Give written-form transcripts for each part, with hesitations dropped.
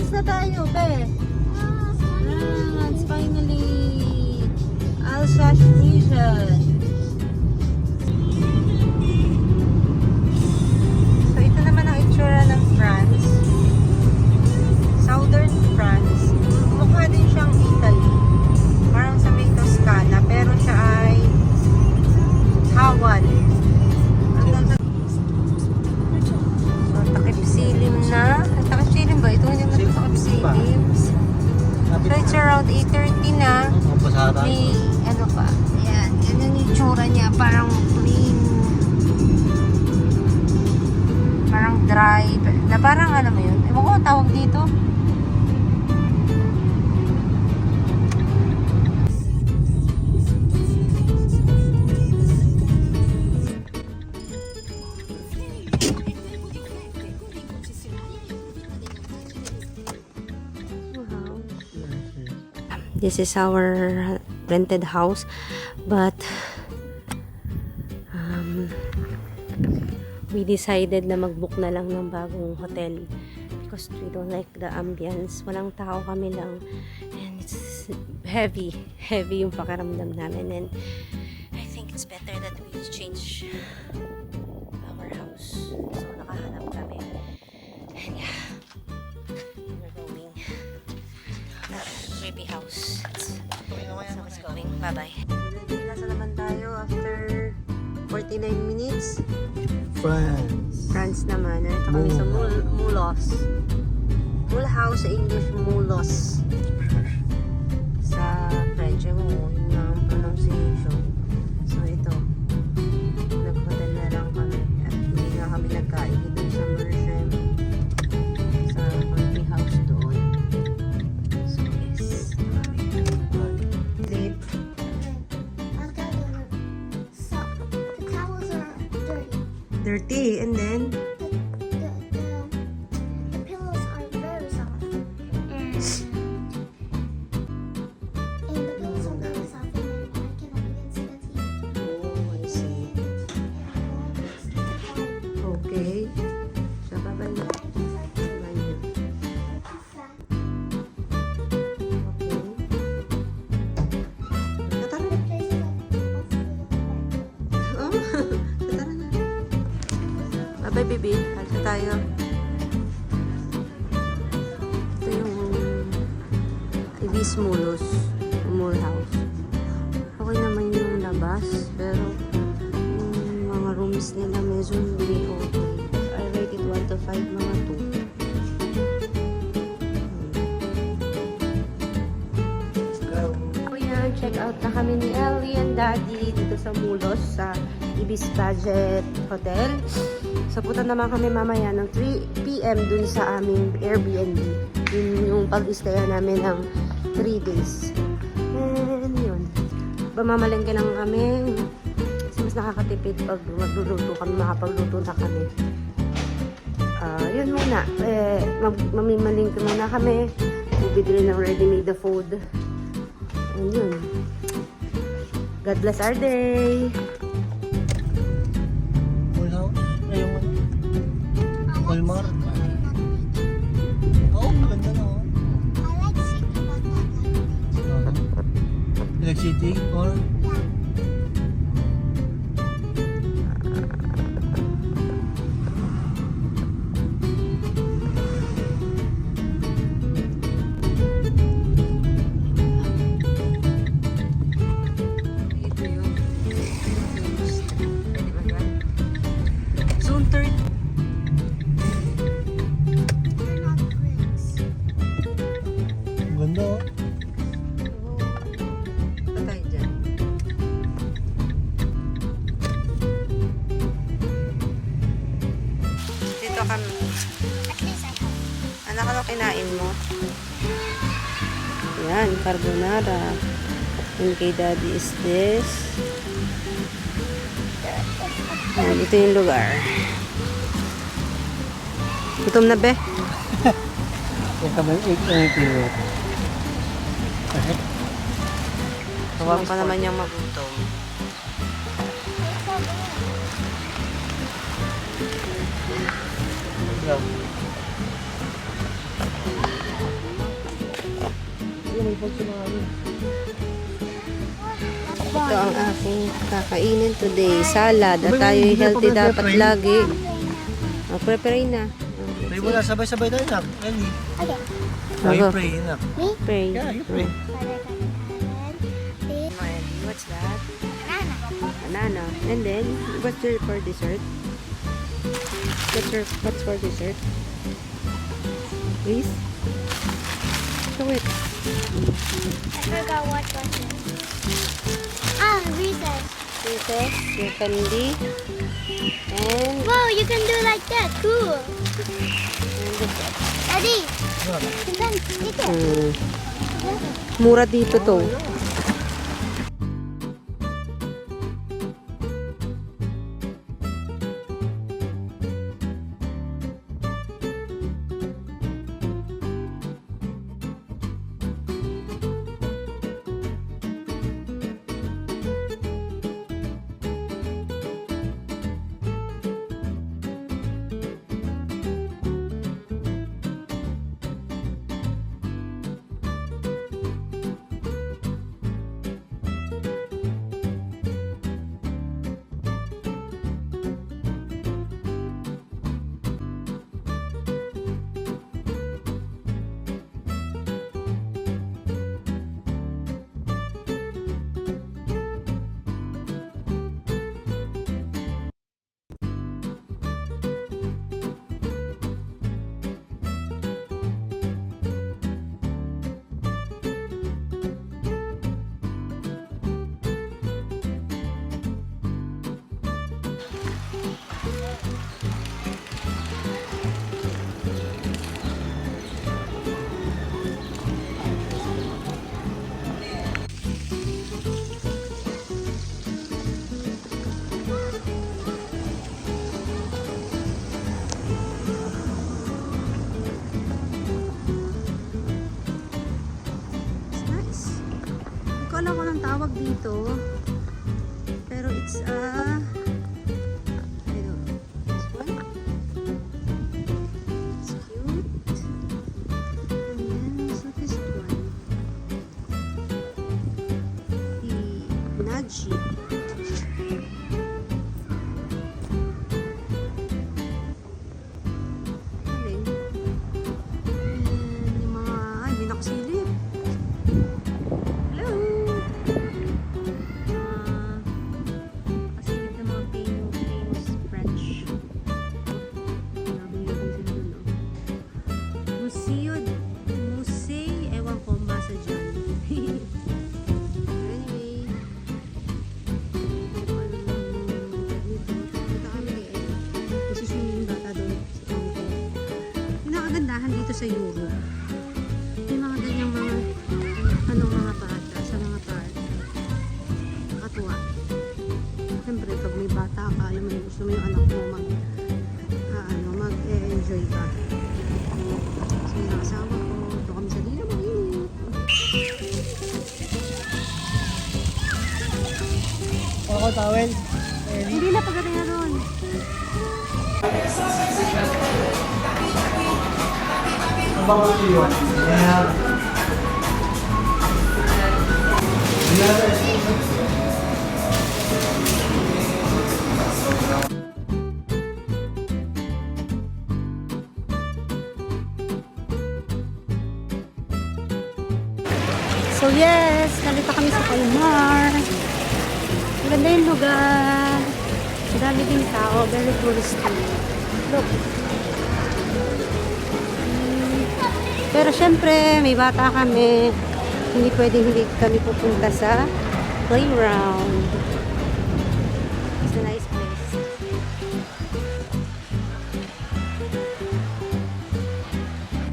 Alis na tayo, be. It's finally Alsace region. So, ito naman ang itsura ng France. Southern France. Mukha din siyang Italy. Parang sa may Toscana, pero siya ay Hawan. So, takip-silim na. Takip-silim ba? Ito hindi naman takip-silim. So, it's around 8:30 na. May, ano pa? Ayan. Yan yung itsura niya. Parang plain. Parang dry. Na parang ano mo yun? Ewan ko ang tawag dito. This is our rented house, but we decided na mag-book na lang ng bagong hotel because we don't like the ambience. Walang tao, kami lang, and it's heavy yung pakiramdam namin, and I think it's better that we change our house. So nakahanap kami, and yeah, we're going creepy house. So it's going. Bye-bye. Nasa naman tayo after 49 minutes. France naman. Ito kami sa Mulhouse. Mulhouse sa English, Mulhouse. Sa French, yun ang pronunciation. So ito, nag-hotel na lang kami. At hindi nga kami nagkain dito sa Mersham. Sa country house doon. So yes. Late. Dirty, and then the pillows are very soft, and the pillows are very soft, and I cannot even see the TV. oh, I see. Okay. So, bye-bye na. Bye-bye na. Okay. Tara na. Oh, tara na. Bye-bye, baby. Halta tayo. Ito yung Ibis Mulhouse. Okay naman yung labas, pero yung mga rooms nila medyo hindi okay. I rate it 1 to 5, mga 2. So yan, check out na kami ni Ellie and Daddy dito sa Mulhouse sa Ibis Budget Hotel. So punta naman kami mamaya ng 3 PM dun sa aming Airbnb. Yun yung pag-stay namin ng 3 days. And yun. Mamalengke lang kami. Kasi mas nakakatipid pag magluluto kami, makapagluto na kami. Yun muna. Mamimalengke muna kami. Bibili ng ready-made the food. And yun. God bless our day. Walmart. Oo, maganda na. I like city, but not like Like city or? Ito yung Zone 30. they're not bricks. Maganda. Ito tayo dyan. Dito kami. At least I have. Anak, ano kinain mo? Yan, carbonara. And kay Daddy is this. Yan, ito yung lugar. Gutom na, be? Yung kamay 880. Huwag pa naman niyang magutom. Grabe. may pagsunalo. Ito ang aking kakainin today. Salad. At tayo healthy dapat lagi. Prepare na. Pray mo na, sabay-sabay tayo na. Ellie. Okay. Oh, you Go. pray na. Me? Pray. Yeah, you pray. Father God in heaven, this What's that? banana. Banana. And then, what's your for dessert? What's for dessert? Please? Show it. I forgot what was it. Ah, Reese's. Princess, your candy. And, Whoa, you can do like that. Cool. and that's it. Daddy, Ano? you can stick it. Mura dito to. Nice. Hindi ko alam kung anong tawag dito. Pero it's I don't know. This one. It's cute. And then, so this one. The Naji. Galing. And yung mga, ay, may nakasilip. Hello! Kasilip ng mga famous French. Labing-labing sila dun, no? Musée, ewan ko, masa dyan. Anyway. Punta kami kay Ed. Nasuswimming yung bata doon sa Tongko. Yung nakagandahan dito sa Europe. Yung mga ganyang mga bata sa mga park. Nakatuwa. Siyempre, pag may bata ka, alam mo, gusto mo yung anak mo mag-enjoy ka. So, yung asawa ko, ito kami sa dila, mag-init. Ako, towel. Ellie. Hindi na pagdating na doon. Ang bango niyo. Yeah. So yes, nalito kami sa Palmar. Maganda yung lugar. Madami din tao, very touristy. Look. Pero syempre, may bata kami. Hindi pwedeng hindi kami pupunta sa playground. It's a nice place.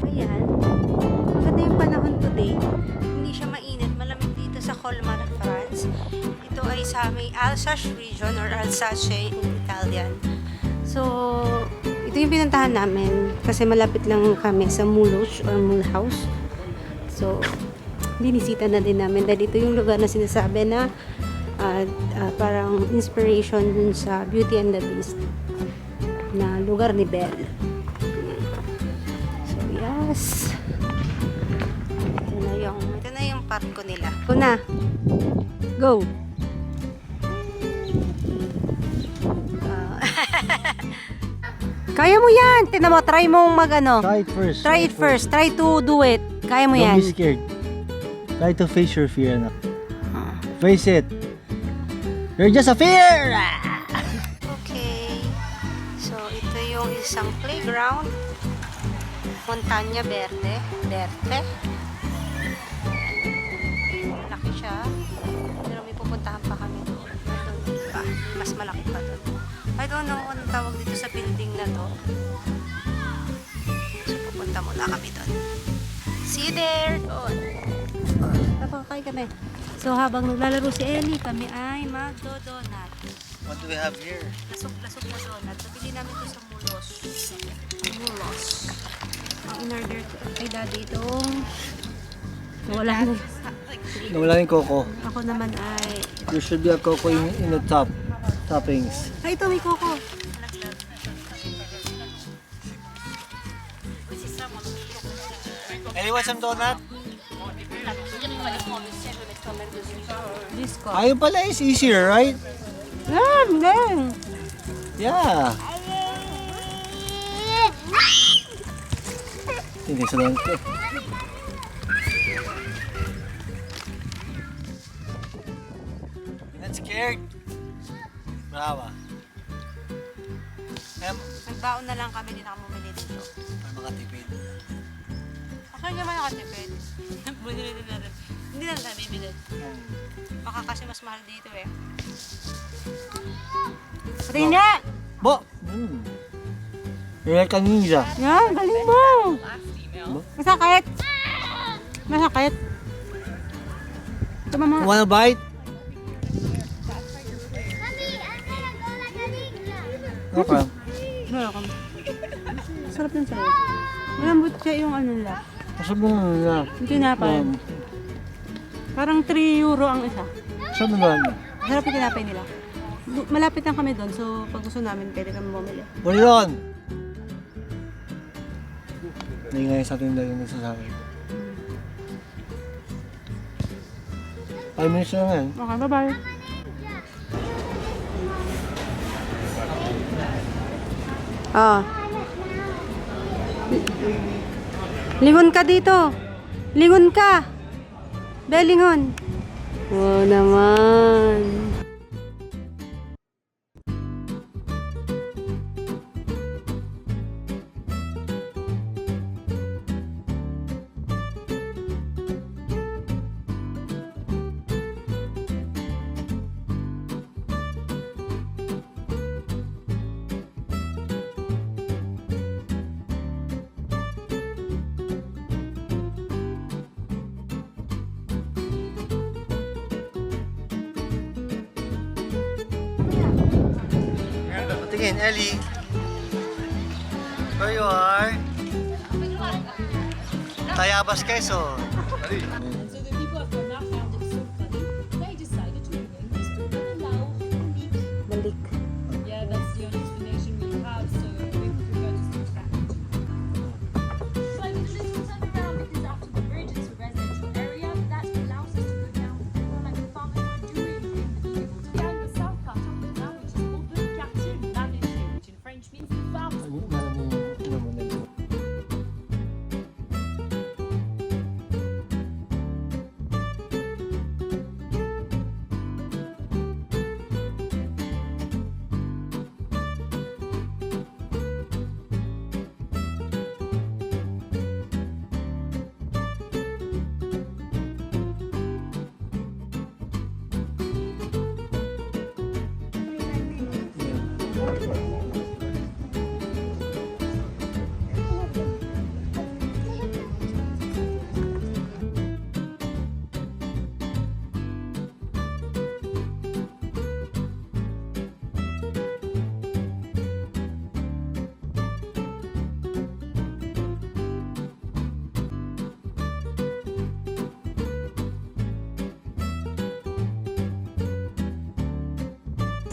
Ayan. Maganda yung panahon today. Hindi siya mainit. Malamig dito sa Colmar, France. Ito ay sa may Alsace region or Alsace in Italian. So, ito yung pinuntahan namin kasi malapit lang kami sa Mulhouse or Mulhouse. So, binisita na din namin dahil ito yung lugar na sinasabi na parang inspiration dun sa Beauty and the Beast na lugar ni Belle. So, yes. Ito na parko nila. Una. Go. Kaya mo yan. Tingnan mo, try mong mag-ano. Try it first. Try it first. Try to do it. Kaya mo Don't yan. be scared. Try to face your fear, anak. Face it. You're just a fear! Okay. So, ito yung isang playground. Montaña Verde. Verde. Malaki siya. Pero may pupuntahan pa kami doon. Doon pa. Mas malaki pa doon. I don't know anong tawag dito sa building na to. So, pupunta muna kami doon. See you there! Doon. Napakakain kami. So, habang naglalaro si Ellie, kami ay magdo-donut. What do we have here? Lasok-lasok na donut. So, pili namin ito sa Mulos. Mulos. Ang in-order kay daddy itong wala na. Nawala yung coco. Ako naman ay There should be a coco in the top. Toppings. ay, ito may coco. Anyone some donut? Disco. Ayun pala is easier, right? Then. Yeah. Hindi sa donut ko. You're not scared? Brava. Nagbaon na lang kami, din ako bumili dito. Para makatipid. Ako naman nakatipid. Bumili din natin. Hindi na natin bibili. Baka kasi mas mahal dito eh. Patingin niya! Bo! You're like a ninja. Yan, galing mo! Masakit! Masakit! Ito mama. Wanna bite? Okay. Wala ka. Sarap ng sayo. Malambot siya yung ano nila. Masarap mo na. Yung tinapay. Parang 3 euro ang isa. Masarap naman. Sarap yung tinapay nila. Malapit lang kami doon, so pag gusto namin, pwede kami bumili. Wala yun! Hindi nga yung sa atin dahil yung nagsasabi. 5 minutes na lang yan. Okay, bye-bye. Ah. Lingon ka dito. Lingon ka. Belingon. Wow naman. Tingin, Ellie. Where you are? Tayabas, Quezon. And so the people of Gornal found it so funny, they decided to rename this book and allow Malik. Balik. Yeah, that's the only explanation we have, so we prefer to stick to that. So I mean, this was turned around because after the bridge, it's a residential area that allows us to go down like the farmers were doing in the medieval times. The south part of the town, which is called the Quartier Maraîcher, which in French means the farmers.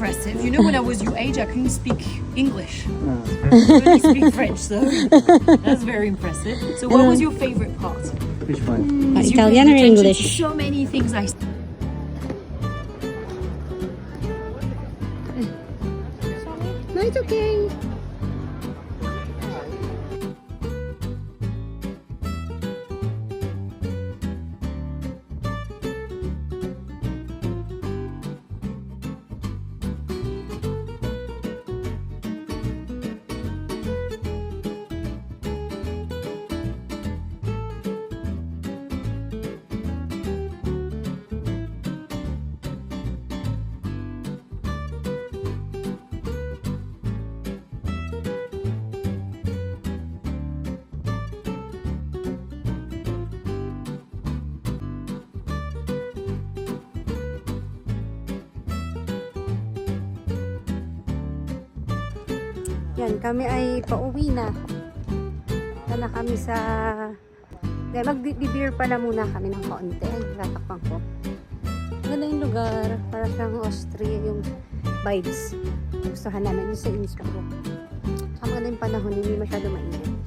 Impressive. You know, when I was your age, I couldn't speak English. I only speak French, so that's very impressive. So, what was your favorite part? Which one? As you Italian paid or attention to English? So many things I No, it's okay. Yan, kami ay pauwi na. Punta na kami sa... Mag-beer pala muna kami ng kaunti. Ay, tatakpan ko. Ganda yung lugar. Para siyang Austria yung vibes. Gustuhan namin yung sa Innsbruck. Ang maganda yung panahon, hindi masyado mainit.